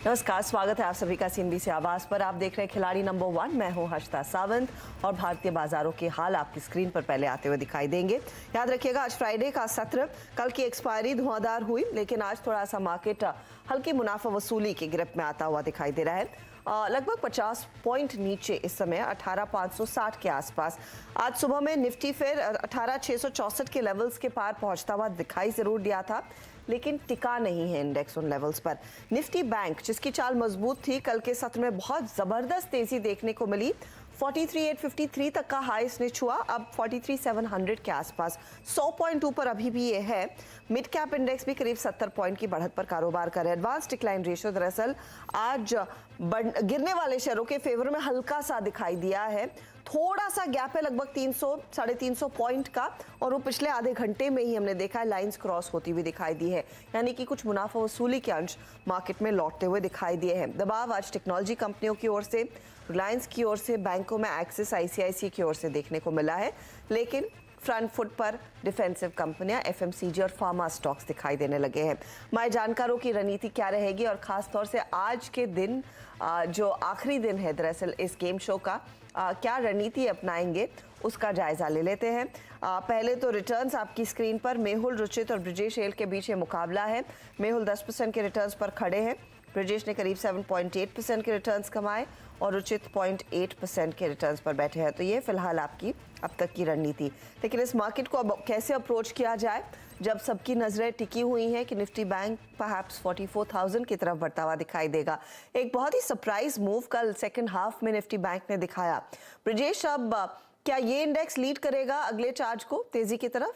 नमस्कार, स्वागत है आप सभी का CNBC आवाज पर। आप देख रहे हैं खिलाड़ी नंबर 1। मैं हूं हर्षिता सावंत और भारतीय बाजारों के हाल आपकी स्क्रीन पर पहले आते हुए दिखाई देंगे। याद रखिएगा, आज फ्राइडे का सत्र, कल की एक्सपायरी धुआंधार हुई, लेकिन आज थोड़ा सा मार्केट हल्की मुनाफा वसूली की गिरफ्त में आता हुआ दिखाई दे रहा है। लगभग 50 पॉइंट नीचे इस समय 18,560 के आसपास। आज सुबह में निफ्टी फिर 18,664 के लेवल्स के पार पहुंचता हुआ दिखाई जरूर दिया था, लेकिन टिका नहीं है इंडेक्स उन लेवल्स पर। निफ्टी बैंक, जिसकी चाल मजबूत थी, कल के सत्र में बहुत जबरदस्त तेजी देखने को मिली। 43,853 तक का हाई इसने छुआ, अब 43,700 के आसपास 100 पॉइंट ऊपर अभी भी ये है। मिड कैप इंडेक्स भी करीब 70 पॉइंट की बढ़त पर कारोबार कर रहे हैं। एडवांस डिक्लाइन रेशियो दरअसल आज गिरने वाले शेयरों के फेवर में हल्का सा दिखाई दिया है। थोड़ा सा गैप है, लगभग 300 साढ़े 300 पॉइंट का, और वो पिछले आधे घंटे में ही हमने देखा है लाइंस क्रॉस होती हुई दिखाई दी है, यानी कि कुछ मुनाफा वसूली के अंश मार्केट में लौटते हुए दिखाई दिए हैं। दबाव आज टेक्नोलॉजी कंपनियों की ओर से, रिलायंस की ओर से, बैंकों में एक्सिस, ICICI की ओर से देखने को मिला है, लेकिन फ्रंट फुट पर डिफेंसिव कंपनियां, FMCG और फार्मा स्टॉक्स दिखाई देने लगे हैं। हमारे जानकारों की रणनीति क्या रहेगी, और खास तौर से आज के दिन जो आखिरी दिन है दरअसल इस गेम शो का, क्या रणनीति अपनाएंगे उसका जायजा ले लेते हैं। पहले तो रिटर्न्स आपकी स्क्रीन पर। मेहुल, रुचित और ब्रिजेश एल के बीच ये मुकाबला है। मेहुल 10% के रिटर्न्स पर खड़े हैं, ब्रिजेश ने करीब 7.8% के रिटर्न्स कमाए और रुचित 0.8% के रिटर्न्स पर बैठे हैं। तो ये फिलहाल आपकी अब तक की रणनीति। लेकिन इस मार्केट को अब कैसे अप्रोच किया जाए, जब सबकी नजरें टिकी हुई हैं कि निफ्टी बैंक परहैप्स 44,000 की तरफ बढ़ता हुआ दिखाई देगा। एक बहुत ही सरप्राइज मूव कल सेकंड हाफ में निफ्टी बैंक ने दिखाया। ब्रिजेश, अब क्या ये इंडेक्स लीड करेगा अगले चार्ज को तेजी की तरफ?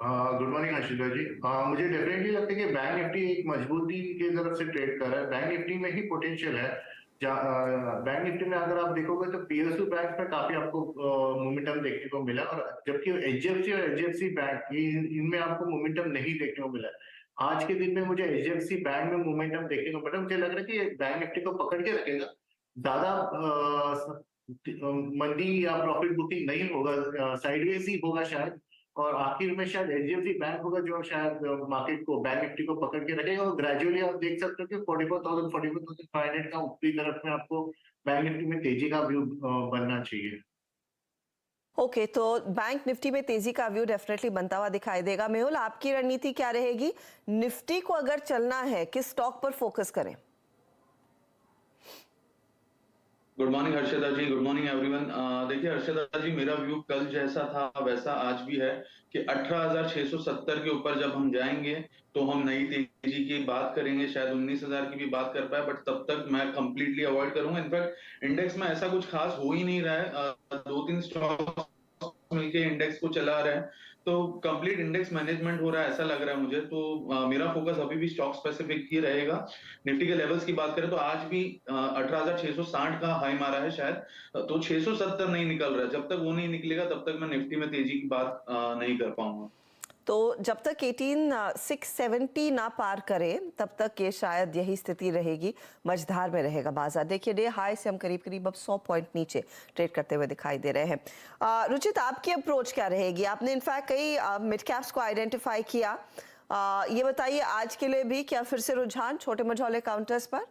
गुड मॉर्निंग हर्षिता जी। मुझे डेफिनेटली लगता है कि बैंक निफ्टी एक मजबूती की तरफ से ट्रेड कर रहा है। बैंक निफ्टी में ही पोटेंशियल है। बैंक निफ्टी में अगर आप देखोगे तो PSU बैंक में काफी आपको मोमेंटम देखने को मिला, और जबकि HDFC और HDFC बैंक इनमें आपको मोमेंटम नहीं देखने को मिला। आज के दिन में मुझे HDFC बैंक में मोमेंटम देखने को मिला। मुझे लग रहा है कि बैंक निफ्टी को पकड़ के रखेगा, ज्यादा मंदी या प्रॉफिट बुकिंग नहीं होगा, साइडवेज ही होगा शायद, और आखिर में शायद HDFC बैंक होगा जो शायद मार्केट को, बैंक निफ्टी को पकड़ के रखेगा। और ग्रेजुअली आप देख सकते हो कि 44,000 44,500 का ऊपरी तरफ में आपको बैंक निफ्टी में तेजी का व्यू बनना चाहिए। ओके, तो बैंक निफ्टी में तेजी का व्यू डेफिनेटली बनता हुआ दिखाई देगा। मेहुल, आपकी रणनीति क्या रहेगी? निफ्टी को अगर चलना है, किस स्टॉक पर फोकस करें? गुड मॉर्निंग हर्षिता जी, गुड मॉर्निंग एवरीवन। देखिए हर्षिता जी, मेरा व्यू कल जैसा था वैसा आज भी है कि 18,670 के ऊपर जब हम जाएंगे तो हम नई तेजी की बात करेंगे, शायद 19,000 की भी बात कर पाए, बट तब तक मैं कंप्लीटली अवॉइड करूंगा। इनफैक्ट इंडेक्स में ऐसा कुछ खास हो ही नहीं रहा है। 2-3 स्टॉक मिलके इंडेक्स को चला रहे हैं, तो कंप्लीट इंडेक्स मैनेजमेंट हो रहा है ऐसा लग रहा है मुझे। तो मेरा फोकस अभी भी स्टॉक स्पेसिफिक ही रहेगा। निफ्टी के लेवल्स की बात करें तो आज भी 18,660 का हाई मारा है शायद, तो 670 नहीं निकल रहा है। जब तक वो नहीं निकलेगा तब तक मैं निफ्टी में तेजी की बात नहीं कर पाऊंगा। तो जब तक 18,670 ना पार करें तब तक ये शायद यही स्थिति रहेगी, मझधार में रहेगा बाजार। देखिए, डे हाई से हम करीब करीब अब 100 पॉइंट नीचे ट्रेड करते हुए दिखाई दे रहे हैं। रुचित, आपकी अप्रोच क्या रहेगी? आपने इनफैक्ट कई मिड कैप्स को आइडेंटिफाई किया। ये बताइए, आज के लिए भी क्या फिर से रुझान छोटे मझौले काउंटर्स पर?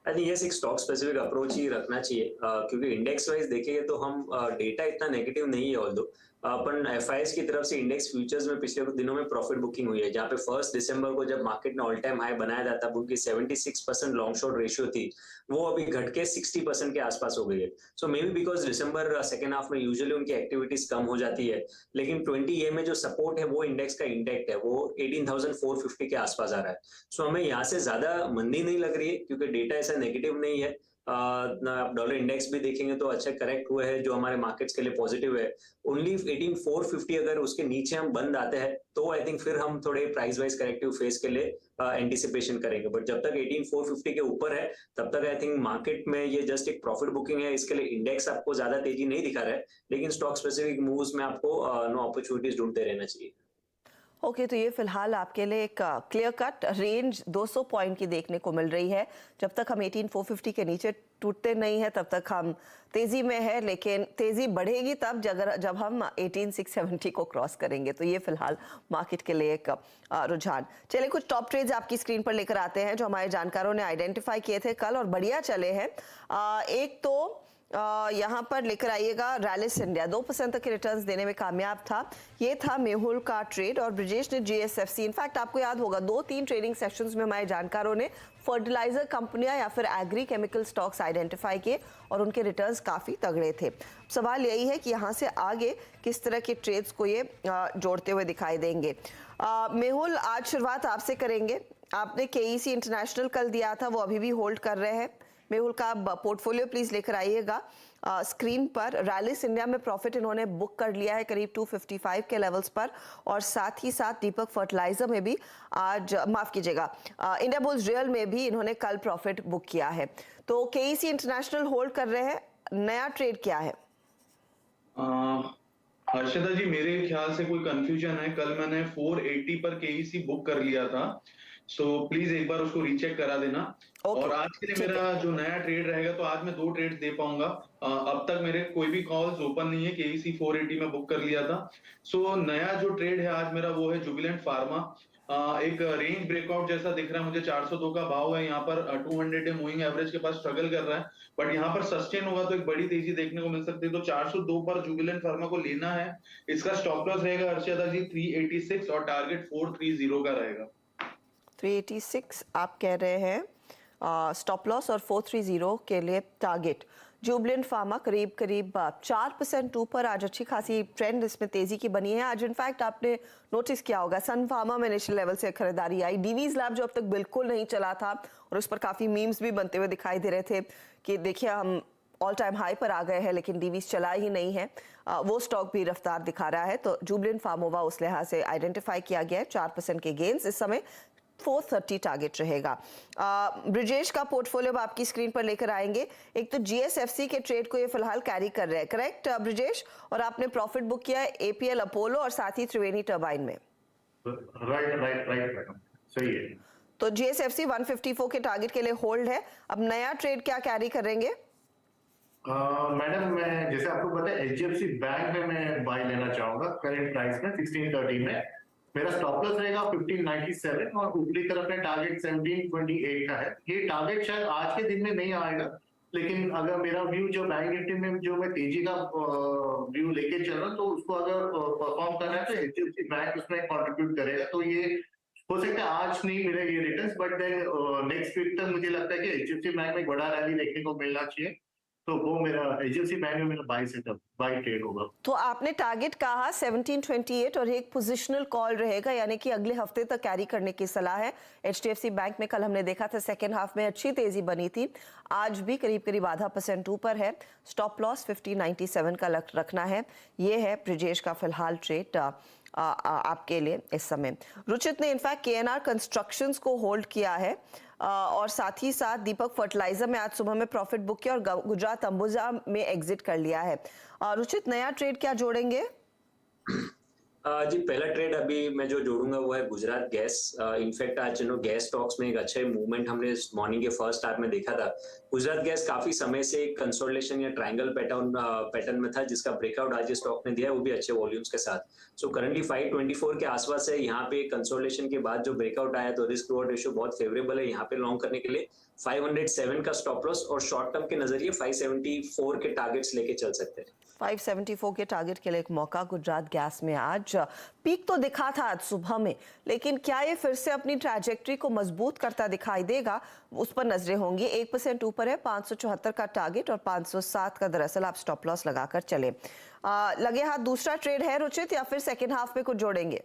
आई थिंक यस, एक स्टॉक स्पेसिफिक अप्रोच ही रखना चाहिए, क्योंकि इंडेक्स वाइज देखेंगे तो हम डेटा इतना नेगेटिव नहीं है। ऑल्दो अपन FIs की तरफ से इंडेक्स फ्यूचर्स में पिछले कुछ दिनों में प्रॉफिट बुकिंग हुई है, जहां पे 1 दिसंबर को जब मार्केट ने ऑल टाइम हाई बनाया था तब उनकी 76% लॉन्ग शॉर्ट रेशियो थी, वो अभी घट के 60% के आसपास हो गई है। So may be because December second half में यूजुअली उनकी एक्टिविटीज कम हो जाती है, लेकिन 20 में जो सपोर्ट है वो इंडेक्स का इंटेक्ट है, वो 18,450 के आसपास आ रहा है। सो हमें यहाँ से ज्यादा मंदी नहीं लग रही है, क्योंकि डेटा ऐसा नेगेटिव नहीं है। आप डॉलर इंडेक्स भी देखेंगे तो अच्छे करेक्ट हुए हैं, जो हमारे मार्केट्स के लिए पॉजिटिव है। ओनली 18,450 अगर उसके नीचे हम बंद आते हैं तो आई थिंक फिर हम थोड़े प्राइस वाइज करेक्टिव फेस के लिए एंटिसिपेशन करेंगे, बट जब तक 18,450 के ऊपर है तब तक आई थिंक मार्केट में ये जस्ट एक प्रॉफिट बुकिंग है। इसके लिए इंडेक्स आपको ज्यादा तेजी नहीं दिखा रहा है, लेकिन स्टॉक स्पेसिफिक मूव्स में आपको नो अपॉर्चुनिटीज ढूंढते रहना चाहिए। ओके, तो ये फिलहाल आपके लिए एक क्लियर कट रेंज 200 पॉइंट की देखने को मिल रही है। जब तक हम 18,450 के नीचे टूटते नहीं है तब तक हम तेजी में है, लेकिन तेजी बढ़ेगी तब जब हम 18,670 को क्रॉस करेंगे। तो ये फिलहाल मार्केट के लिए एक रुझान। चलिए कुछ टॉप ट्रेड्स आपकी स्क्रीन पर लेकर आते हैं जो हमारे जानकारों ने आइडेंटिफाई किए थे कल और बढ़िया चले हैं। एक तो यहाँ पर लेकर आइएगा रैलिस इंडिया 2% तक के रिटर्न्स देने में कामयाब था। ये था मेहुल का ट्रेड और ब्रिजेश ने जीएसएफसी। इनफैक्ट आपको याद होगा 2-3 ट्रेडिंग सेशंस में हमारे जानकारों ने फर्टिलाइजर कंपनियां या फिर एग्री केमिकल स्टॉक्स आइडेंटिफाई किए और उनके रिटर्न्स काफ़ी तगड़े थे। सवाल यही है कि यहाँ से आगे किस तरह के ट्रेड्स को ये जोड़ते हुए दिखाई देंगे। मेहुल, आज शुरुआत आपसे करेंगे। आपने केईसी इंटरनेशनल कल दिया था, वो अभी भी होल्ड कर रहे हैं। मेहुल का पोर्टफोलियो प्लीज लेकर आइएगा स्क्रीन पर। रैलिस इंडिया में प्रॉफिट इन्होंने बुक कर लिया है करीब 255 के लेवल्स पर और साथ ही साथ दीपक फर्टिलाइजर में भी आज, माफ कीजिएगा, इंडिया बुल्स रियल में भी इन्होंने कल प्रॉफिट बुक किया है। तो केईसी इंटरनेशनल होल्ड कर रहे हैं, नया ट्रेड क्या है? हर्षदा जी, मेरे ख्याल से कोई कंफ्यूजन है। कल मैंने 480 पर केईसी बुक कर लिया था, सो प्लीज एक बार उसको रीचेक करा देना। और आज के लिए मेरा जो नया ट्रेड रहेगा, तो आज मैं 2 ट्रेड्स दे पाऊंगा। अब तक मेरे कोई भी कॉल्स ओपन नहीं है। केईसी 480 में बुक कर लिया था। सो नया जो ट्रेड है आज मेरा वो है जुबिलेंट फार्मा। एक रेंज ब्रेकआउट जैसा दिख रहा है मुझे। 402 का भाव है यहाँ पर। 200 डे मूविंग एवरेज के पास स्ट्रगल कर रहा है, बट यहाँ पर सस्टेन होगा तो एक बड़ी तेजी देखने को मिल सकती है। तो 402 पर जुबिलेंट फार्मा को लेना है। इसका स्टॉप लॉस रहेगा हर्षदा जी 386 और टारगेट 430 का रहेगा। 386 आप कह रहे हैं स्टॉप लॉस और 430 के लिए टारगेट। जुबिलेंट फार्मा करीब 4% ऊपर। आज अच्छी खासी ट्रेंड इसमें तेजी की बनी है। आज इनफैक्ट आपने नोटिस किया होगा सन फार्मा में नेशनल लेवल से खरीदारी आई। डीवीज लैब जो अब तक बिल्कुल नहीं चला था और उस पर काफी मीम्स भी बनते हुए दिखाई दे रहे थे कि देखिए हम ऑल टाइम हाई पर आ गए हैं लेकिन डीवीज चला ही नहीं है। वो स्टॉक भी रफ्तार दिखा रहा है। तो जुबिलेंट फार्मोवा उस लिहाज से आइडेंटिफाई किया गया है। 4% के गेन्स इस समय 430 टारगेट रहेगा। ब्रिजेश का पोर्टफोलियो आपकी स्क्रीन पर लेकर आएंगे। एक तो जीएसएफसी के ट्रेड को ये फिलहाल कैरी कर रहे हैं, करेक्ट ब्रिजेश? और आपने प्रॉफिट बुक किया है एपीएल अपोलो और साथ ही त्रिवेणी टर्बाइन में। राइट, सही है। तो जीएसएफसी 154 के टारगेट के लिए होल्ड है। अब नया ट्रेड क्या कैरी करेंगे? मैडम, मैं जैसे आपको पता है एचडीएफसी बैंक में मैं बाय लेना चाहूंगा करंट प्राइस में 1630 में। मेरा स्टॉप लॉस रहेगा 1597 और ऊपरी तरफ में टारगेट 1728 का है। ये टारगेट शायद आज के दिन में नहीं आएगा, लेकिन अगर मेरा व्यू जो बैंक निफ्टी में जो मैं तेजी का व्यू लेके चल रहा हूँ, तो उसको अगर परफॉर्म करना है तो एचडीएफसी बैंक उसमें कंट्रीब्यूट करेगा। तो ये हो सकता है आज नहीं मिले ये returns, but then next week तक मुझे लगता है कि एचडीएफसी बैंक में बड़ा रैली देखने को मिलना चाहिए। तो वो मेरा एचडीएफसी बैंक में मेरा बाय ट्रेड होगा। तो आपने टारगेट कहा 1728 और एक पोजिशनल कॉल रहेगा, यानी कि अगले हफ्ते तक कैरी करने की सलाह है। एचडीएफसी बैंक में कल हमने देखा था सेकेंड हाफ में अच्छी तेजी बनी थी, आज भी करीब 0.5% ऊपर है। स्टॉप लॉस 1597 का रखना है। ये है ब्रिजेश का फिलहाल ट्रेड आपके लिए इस समय। रुचित ने इनफैक्ट केएनआर कंस्ट्रक्शंस को होल्ड किया है और साथ ही साथ दीपक फर्टिलाइजर में आज सुबह में प्रॉफिट बुक किया और गुजरात अंबुजा में एग्जिट कर लिया है। रुचित, नया ट्रेड क्या जोड़ेंगे? जी, पहला ट्रेड अभी मैं जो जोड़ूंगा वो है गुजरात गैस। इनफैक्ट आज गैस स्टॉक्स में एक अच्छे मूवमेंट हमने मॉर्निंग के फर्स्ट हाफ में देखा था। गुजरात गैस काफी समय से कंसोलिडेशन या ट्रायंगल पैटर्न में था, जिसका ब्रेकआउट आज स्टॉक ने दिया है, वो भी अच्छे वॉल्यूम्स के साथ। सो करंटली 524 के आसपास है। यहाँ पे कंसोलिडेशन के बाद जो ब्रेकआउट आया तो रिस्क रिवॉर्ड रेशियो बहुत फेवरेबल है यहाँ पे लॉन्ग करने के लिए। 507 का स्टॉप लॉस और शॉर्ट टर्म के नजरिए 574 के टारगेट्स लेके चल सकते हैं। 574 के टारगेट के लिए एक मौका गुजरात गैस में। आज पीक तो दिखा था आज सुबह में, लेकिन क्या ये फिर से अपनी ट्रैजेक्टरी को मजबूत करता दिखाई देगा, उस पर नजरें होंगी। 1% ऊपर है, 574 का टारगेट और 507 का दरअसल आप स्टॉप लॉस लगाकर चले। लगे हाथ दूसरा ट्रेड है रुचित, या फिर सेकेंड हाफ में कुछ जोड़ेंगे?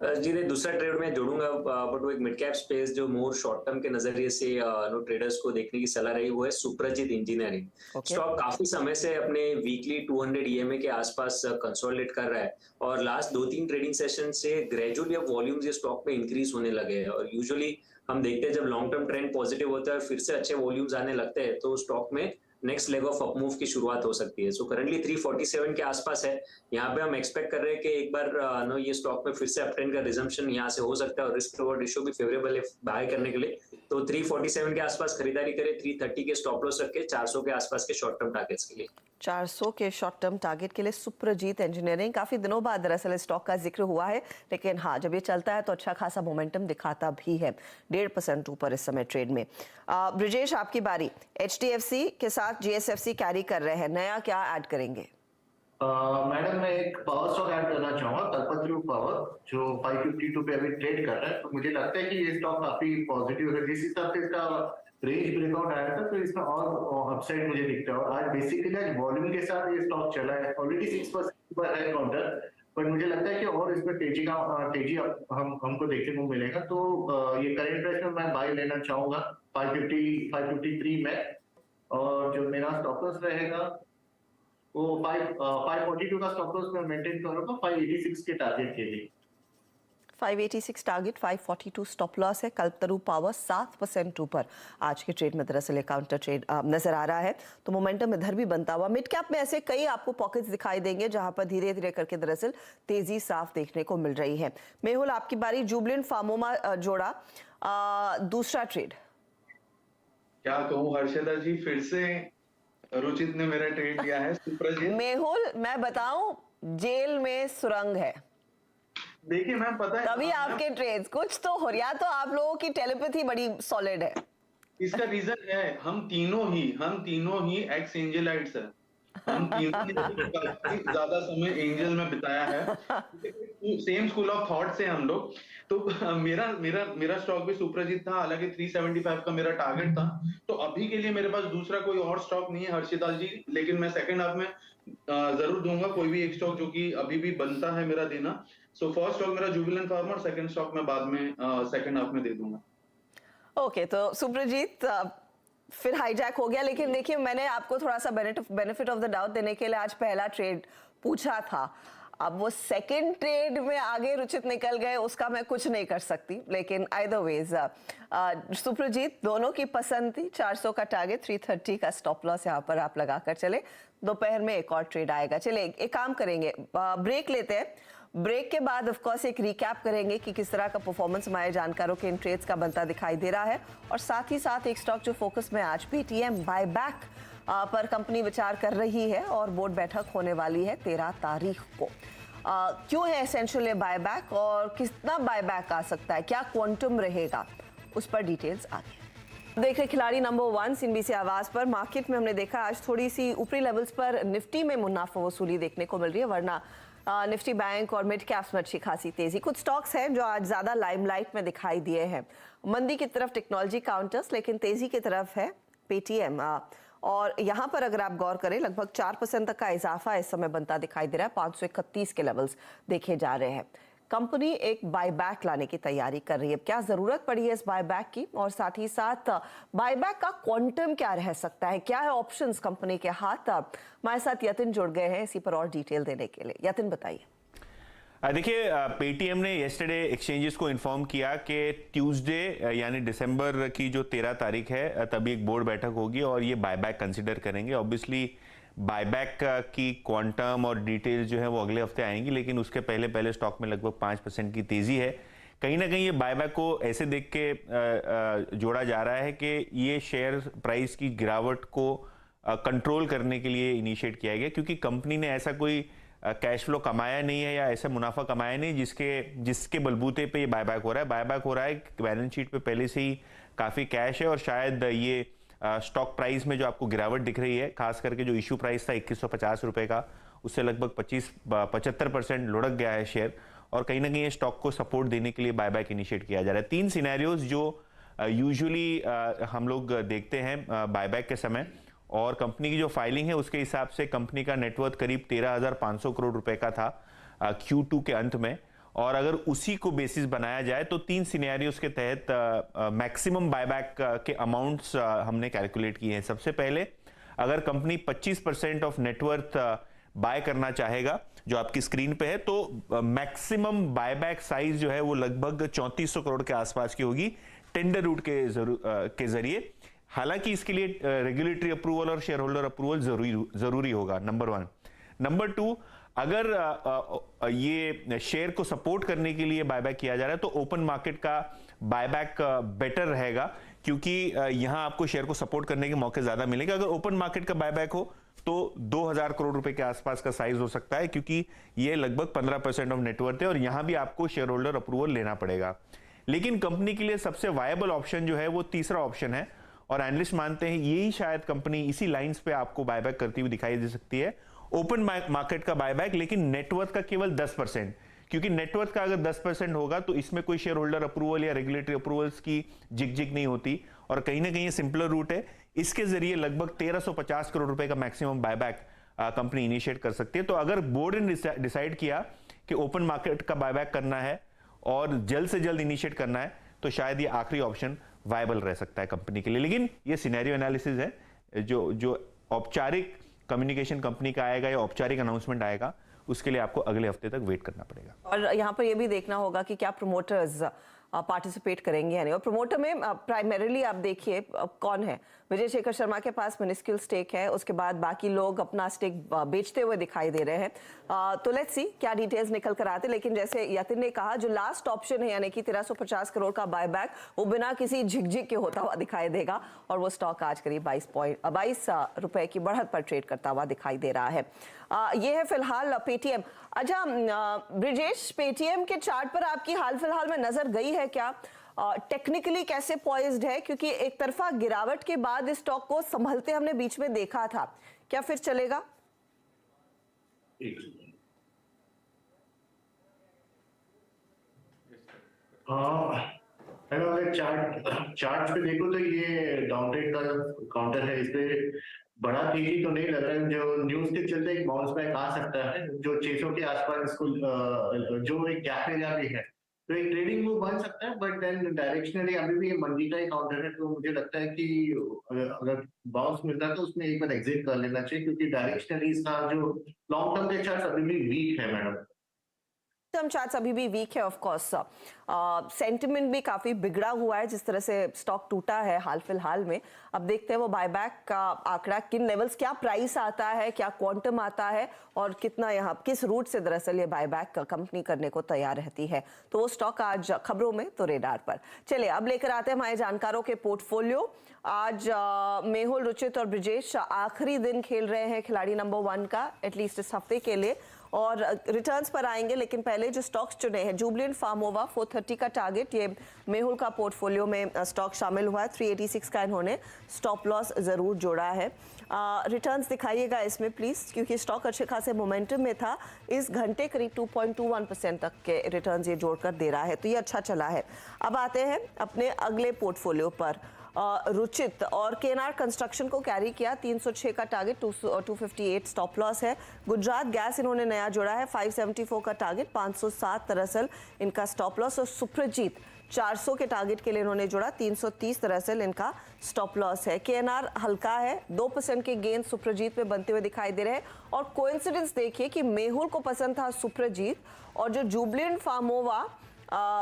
जी नहीं, दूसरा ट्रेड में जोड़ूंगा, बट वो एक मिड कैप स्पेस जो मोर शॉर्ट टर्म के नजरिए से ट्रेडर्स को देखने की सलाह रही, वो है सुप्रजीत इंजीनियरिंग। स्टॉक काफी समय से अपने वीकली 200 ईएमए के आसपास कंसोलिडेट कर रहा है और लास्ट 2-3 ट्रेडिंग सेशन से ग्रेजुअली अब वॉल्यूम्स ये स्टॉक में इंक्रीज होने लगे हैं। और यूजुअली हम देखते हैं जब लॉन्ग टर्म ट्रेंड पॉजिटिव होता है फिर से अच्छे वॉल्यूम्स आने लगते हैं तो स्टॉक में नेक्स्ट लेग ऑफ अपमूव की शुरुआत हो सकती है। सो करंटली 347 के आसपास है। यहाँ पे हम एक्सपेक्ट कर रहे हैं कि एक बार ये स्टॉक में फिर से अपट्रेंड का रिजम्पशन यहाँ से हो सकता है और रिस्क रिवॉर्ड रेशियो भी फेवरेबल है बाय करने के लिए। तो 347 के आसपास खरीदारी करें, 330 के स्टॉप लॉस रखें, 400 के आसपास के शॉर्ट टर्म टारगेट्स के लिए। 400 के शॉर्ट टर्म टारगेट के लिए सुप्रजीत इंजीनियरिंग, काफी दिनों बाद दरअसल स्टॉक का जिक्र हुआ है, लेकिन हाँ जब ये चलता है तो अच्छा खासा मोमेंटम दिखाता भी है। 1.5% ऊपर इस समय ट्रेड में। ब्रिजेश आपकी बारी। HDFC के साथ GSFC कैरी कर रहे हैं, नया क्या ऐड करेंगे? मैडम मैं एक पावर स्टॉक ऐड करना चाहूंगा, कल्पतरू पावर, जो 552 पे अभी ट्रेड कर रहा है। तो मुझे लगता है कि ये स्टॉक काफी पॉजिटिव है। जिस हिसाब से इसका रेंज ब्रेकआउट आया था तो इसमें और अपसाइड मुझे दिखता है। और आज बेसिकली आज वॉल्यूम के साथ ये स्टॉक चला है, ऑलरेडी 6% पर है काउंटर, पर मुझे लगता है कि और इसमें तेजी हमको देखने को मिलेगा। तो ये करंट प्राइस में मैं बाय लेना चाहूंगा 553 में, और जो मेरा स्टॉप लॉस रहेगा वो 542 का स्टॉप लॉस मैं मेंटेन करूंगा 586 के टारगेट के लिए। 586 टारगेट, 542 स्टॉप लॉस है। कल्पतरू पावर 7% ऊपर आज के ट्रेड में दरअसल काउंटर ट्रेड नजर आ रहा है, तो मोमेंटम इधर भी बनता हुआ। मिड कैप में ऐसे कई आपको पॉकेट्स दिखाई देंगे जहां पर धीरे धीरे करके दरअसल तेजी साफ देखने को मिल रही है। मेहुल आपकी बारी। जुबलेंट फार्मोमा जोड़ा दूसरा ट्रेड। क्या कहूँ हर्षदा जी, फिर से रुचित ने मेरा ट्रेड लिया है। सुप्रजीत मेहुल मैं बताऊं, जेल में सुरंग है। देखिए मैम, पता है तभी आपके ट्रेड्स कुछ तो हो रहा, तो आप लोगों की टेलीपैथी बड़ी सॉलिड है। इसका रीजन है हम तीनों ही एक्स एंजलाइट्स है। हम तीनों ने ज्यादा समय एंजल में बिताया है, सेम स्कूल ऑफ थॉट से हम लोग। तो मेरा स्टॉक भी सुप्रजीत था, हालांकि 375 का मेरा टारगेट था। तो अभी के लिए मेरे पास दूसरा कोई और स्टॉक नहीं है हर्षिता जी, लेकिन मैं सेकंड हाफ में जरूर दूंगा कोई भी एक स्टॉक जो कि अभी भी बनता है मेरा देना। सो फर्स्ट स्टॉक मेरा जुबिलेंट फार्मा, सेकंड स्टॉक मैं बाद में सेकंड हाफ में दे दूंगा। ओके, तो सुप्रजीत फिर हाईजैक हो गया, लेकिन देखिए मैंने आपको थोड़ा सा बेनिफिट ऑफ द डाउट देने के लिए आज पहला ट्रेड पूछा था। अब वो सेकंड ट्रेड में आगे रुचित निकल गए, उसका मैं कुछ नहीं कर सकती, लेकिन आइदर वेज सुप्रजीत दोनों की पसंद थी। 400 का टारगेट, 330 का स्टॉप लॉस यहाँ पर आप लगा कर चले। दोपहर में एक और ट्रेड आएगा। चलिए एक काम करेंगे, ब्रेक लेते हैं। ब्रेक के बाद ऑफ कोर्स एक रिकैप करेंगे कि किस तरह का परफॉर्मेंस हमारे जानकारों के इन ट्रेड्स का बनता दिखाई दे रहा है, और साथ ही साथ एक स्टॉक जो फोकस में आज पेटीएम बायबैक पर कंपनी विचार कर रही है और बोर्ड बैठक होने वाली है 13 तारीख को। क्यों है एसेंशियल बायबैक और कितना बायबैक आ सकता है, क्या क्वांटम रहेगा, उस पर डिटेल्स आगे देख रहे। खिलाड़ी नंबर 1 CNBC आवाज पर। मार्केट में हमने देखा आज थोड़ी सी ऊपरी लेवल्स पर निफ्टी में मुनाफा वसूली देखने को मिल रही है, वरना निफ्टी बैंक और मिड कैप्स में अच्छी खासी तेजी। कुछ स्टॉक्स हैं जो आज ज्यादा लाइमलाइट में दिखाई दिए हैं। मंदी की तरफ टेक्नोलॉजी काउंटर्स, लेकिन तेजी की तरफ है पेटीएम। और यहाँ पर अगर आप गौर करें लगभग 4% तक का इजाफा इस समय बनता दिखाई दे रहा है। 531 के लेवल्स देखे जा रहे हैं। कंपनी एक बायबैक लाने की तैयारी कर रही है। क्या जरूरत पड़ी है इस बायबैक की, और साथ ही साथ बायबैक का क्वांटम क्या रह सकता है, क्या है ऑप्शंस कंपनी के हाथ। हमारे साथ यतिन जुड़ गए हैं इसी पर और डिटेल देने के लिए। यतिन बताइए। देखिए, पेटीएम ने येस्टरडे एक्सचेंजेस को इन्फॉर्म किया कि ट्यूसडे यानी दिसंबर की जो 13 तारीख है तभी एक बोर्ड बैठक होगी और ये बायबैक कंसिडर करेंगे। ऑब्वियसली बायबैक की क्वांटम और डिटेल्स जो है वो अगले हफ्ते आएंगी, लेकिन उसके पहले स्टॉक में लगभग 5% की तेजी है। कहीं ना कहीं ये बायबैक को ऐसे देख के जोड़ा जा रहा है कि ये शेयर प्राइस की गिरावट को कंट्रोल करने के लिए इनिशिएट किया गया, क्योंकि कंपनी ने ऐसा कोई कैश फ्लो कमाया नहीं है या ऐसा मुनाफा कमाया नहीं जिसके बलबूते पे ये बायबैक हो रहा है। बायबैक हो रहा है, बैलेंस शीट पे पहले से ही काफ़ी कैश है, और शायद ये स्टॉक प्राइस में जो आपको गिरावट दिख रही है, खास करके जो इशू प्राइस था 2150 रुपए का, उससे लगभग 75% लुढ़क गया है शेयर, और कहीं ना कहीं ये स्टॉक को सपोर्ट देने के लिए बायबैक इनिशिएट किया जा रहा है। 3 सिनेरियोज जो यूजुअली हम लोग देखते हैं बायबैक के समय, और कंपनी की जो फाइलिंग है उसके हिसाब से कंपनी का नेटवर्थ करीब 13,500 करोड़ रुपए का था Q2 के अंत में, और अगर उसी को बेसिस बनाया जाए तो 3 सिनेरियोज के तहत मैक्सिमम बायबैक के अमाउंट्स हमने कैलकुलेट किए हैं। सबसे पहले अगर कंपनी 25% ऑफ नेटवर्थ बाय करना चाहेगा जो आपकी स्क्रीन पे है, तो मैक्सिमम बायबैक साइज जो है वो लगभग 3400 करोड़ के आसपास की होगी टेंडर रूट के जरिए। हालांकि इसके लिए रेगुलेटरी अप्रूवल और शेयर होल्डर अप्रूवल जरूरी होगा, नंबर 1। नंबर 2, अगर ये शेयर को सपोर्ट करने के लिए बायबैक किया जा रहा है तो ओपन मार्केट का बायबैक बेटर रहेगा, क्योंकि यहां आपको शेयर को सपोर्ट करने के मौके ज्यादा मिलेंगे। अगर ओपन मार्केट का बायबैक हो तो 2000 करोड़ रुपए के आसपास का साइज हो सकता है, क्योंकि ये लगभग 15% ऑफ नेटवर्थ है और यहां भी आपको शेयर होल्डर अप्रूवल लेना पड़ेगा। लेकिन कंपनी के लिए सबसे वायबल ऑप्शन जो है वो तीसरा ऑप्शन है, और एनालिस्ट मानते हैं यही शायद कंपनी इसी लाइंस पे आपको बायबैक करती हुई दिखाई दे सकती है। ओपन मार्केट का बायबैक, लेकिन नेटवर्थ का केवल 10%, क्योंकि नेटवर्थ का अगर 10% होगा तो इसमें कोई शेयर होल्डर अप्रूवल या रेगुलेटरी अप्रूवल्स की झिकझिक नहीं होती, और कहीं ना कहीं सिंपलर रूट है। इसके जरिए लगभग 1350 करोड़ रुपए का मैक्सिमम बायबैक कंपनी इनिशिएट कर सकती है। तो अगर बोर्ड ने डिसाइड किया कि ओपन मार्केट का बायबैक करना है और जल्द से जल्द इनिशिएट करना है, तो शायद ये आखिरी ऑप्शन वायबल रह सकता है कंपनी के लिए। लेकिन ये सिनेरियो एनालिसिस है, जो औपचारिक कम्युनिकेशन कंपनी का आएगा या औपचारिक अनाउंसमेंट आएगा, उसके लिए आपको अगले हफ्ते तक वेट करना पड़ेगा। और यहाँ पर ये भी देखना होगा कि क्या प्रमोटर्स पार्टिसिपेट करेंगे या नहीं। और प्रमोटर में प्राइमरीली आप देखिए कौन है। विजय शेखर शर्मा के पास मिनिस्क्यूल स्टेक है, उसके बाद बाकी लोग अपना स्टेक बेचते हुए दिखाई दे रहे हैं। तो लेट्स सी क्या डिटेल्स निकल कर आते। लेकिन जैसे यतिन ने कहा, जो लास्ट ऑप्शन है यानी कि 1350 करोड़ का बायबैक, वो बिना किसी झिकझिक के होता हुआ दिखाई देगा, और वो स्टॉक आज करीब 22 रुपए की बढ़त पर ट्रेड करता हुआ दिखाई दे रहा है। ये है फिलहाल पेटीएम। अच्छा ब्रिजेश, पेटीएम के चार्ट पर आपकी हाल फिलहाल में नजर गई है क्या? टेक्निकली कैसे पॉइज्ड है? क्योंकि एक तरफा गिरावट के बाद इस स्टॉक को संभलते हमने बीच में देखा था, क्या फिर चलेगा? अगर चार्ट पे देखो तो ये डाउनट्रेंड का काउंटर है, इस पे बड़ा तेजी तो नहीं लग रहा है। जो न्यूज के चलते एक बाउंस बैक आ सकता है, जो 600 के आसपास इसको जो एक गैप एरिया भी है, तो एक ट्रेडिंग मूव बन सकता है। बट देन डायरेक्शनली अभी भी ये मंदी का ही काउंटर है, तो मुझे लगता है कि अगर बाउंस मिलता है तो उसमें एक बार एग्जिट कर लेना चाहिए, क्योंकि डायरेक्शनली इसका जो लॉन्ग टर्म के चार्ट अभी भी वीक है मैडम। टर्म चार्ट्स अभी भी वीक है। ऑफ कोर्स सेंटिमेंट भी काफी बिगड़ा हुआ है, जिस तरह से स्टॉक टूटा है हाल फिलहाल में। अब देखते हैं वो बायबैक का आंकड़ा किन लेवल्स, क्या प्राइस आता है, क्या क्वांटम आता है, और कितना यहाँ किस रूट से दरअसल ये बायबैक कंपनी करने को तैयार रहती है। तो वो स्टॉक आज खबरों में तो रेडार पर। चलिए अब लेकर आते हैं हमारे जानकारों के पोर्टफोलियो। आज मेहुल, रुचित और ब्रिजेश आखिरी दिन खेल रहे हैं खिलाड़ी नंबर 1 का, एटलीस्ट इस हफ्ते के लिए, और रिटर्न्स पर आएंगे। लेकिन पहले जो स्टॉक्स चुने हैं, जुबलेंट फार्मोवा 430 का टारगेट, ये मेहुल का पोर्टफोलियो में स्टॉक शामिल हुआ है। 386 का इन्होंने स्टॉप लॉस जरूर जोड़ा है। रिटर्न्स दिखाइएगा इसमें प्लीज, क्योंकि स्टॉक अच्छे खासे मोमेंटम में था। इस घंटे करीब 2.21% तक के रिटर्न्स ये जोड़कर दे रहा है, तो ये अच्छा चला है। अब आते हैं अपने अगले पोर्टफोलियो पर। रुचित और केएनआर कंस्ट्रक्शन को कैरी किया, 306 का टारगेट, 258 स्टॉप लॉस है। गुजरात गैस इन्होंने नया जोड़ा है, 574 का टारगेट, 507 दरअसल इनका स्टॉप लॉस। और सुप्रजीत 400 के टारगेट के लिए इन्होंने जोड़ा, 330 दरअसल इनका स्टॉप लॉस है। केएनआर हल्का है, 2% के गेन सुप्रजीत में बनते हुए दिखाई दे रहे हैं। और कोइंसिडेंस देखिए कि मेहुल को पसंद था सुप्रजीत, और जो जुबलेंट फार्मोवा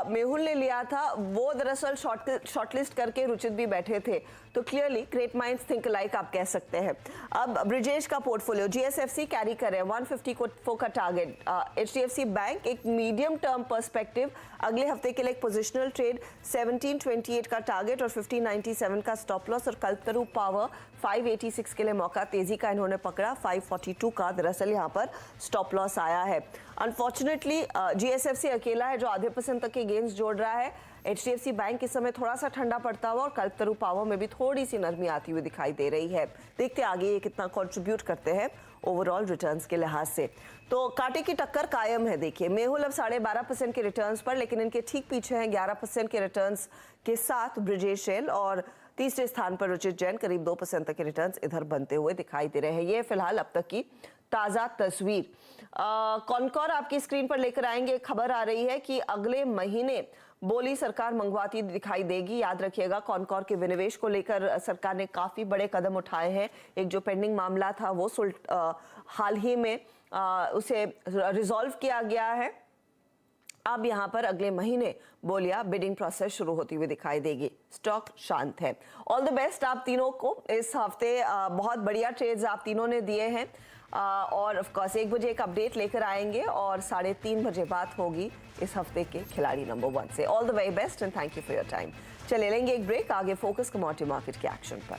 मेहुल ने लिया था वो दरअसल शॉर्टलिस्ट करके रुचित भी बैठे थे। तो clearly great minds think like आप कह सकते हैं। अब ब्रिजेश का पोर्टफोलियो, जीएसएफसी कैरी करे 154 का टारगेट। एचडीएफसी बैंक एक मीडियम टर्म पर्सपेक्टिव, अगले हफ्ते के लिए एक पोजिशनल ट्रेड, 1728 का टारगेट और 1597 का स्टॉप लॉस। और कल्पतरू पावर 586 के लिए मौका, तेजी का इन्होंने पकड़ा, 542 का दरअसल यहाँ पर स्टॉप लॉस आया है। अनफॉर्चुनेटली जीएसएफसी अकेला है जो आधे % तक के गेंस जोड़ रहा है। एचडीएफसी बैंक इस समय थोड़ा सा ठंडा पड़ता हुआ, और कल्पतरू पावर में भी थोड़ी सी नरमी आती हुई दिखाई दे रही है। देखते आगे ये कितना कंट्रीब्यूट करते हैं ओवरऑल रिटर्न्स के लिहाज से। तो कांटे की टक्कर कायम है। देखिए मेहुल अब 12.5% के रिटर्न्स पर, लेकिन इनके ठीक पीछे हैं 11% के रिटर्न्स के साथ ब्रिजेश रेल, और तीसरे स्थान पर रुचित जैन करीब 2% तक के रिटर्न्स इधर बनते हुए दिखाई दे रहे हैं। ये फिलहाल अब तक की ताजा तस्वीर। कॉनकॉर आपकी स्क्रीन पर लेकर आएंगे। खबर आ रही है कि अगले महीने बोली सरकार मंगवाती दिखाई देगी। याद रखिएगा कॉनकॉर के विनिवेश को लेकर सरकार ने काफी बड़े कदम उठाए हैं। एक जो पेंडिंग मामला था वो हाल ही में उसे रिजॉल्व किया गया है। अब यहां पर अगले महीने बोलिया बिडिंग प्रोसेस शुरू होती हुई दिखाई देगी। स्टॉक शांत है। ऑल द बेस्ट आप तीनों को इस हफ्ते। बहुत बढ़िया ट्रेड्स आप तीनों ने दिए हैं और ऑफ कोर्स 1 बजे एक अपडेट लेकर आएंगे और 3:30 बजे बात होगी इस हफ्ते के खिलाड़ी नंबर 1 से। All the very best and thank you for your time. चले लेंगे एक ब्रेक, आगे फोकस कमोडिटी मार्केट के एक्शन पर।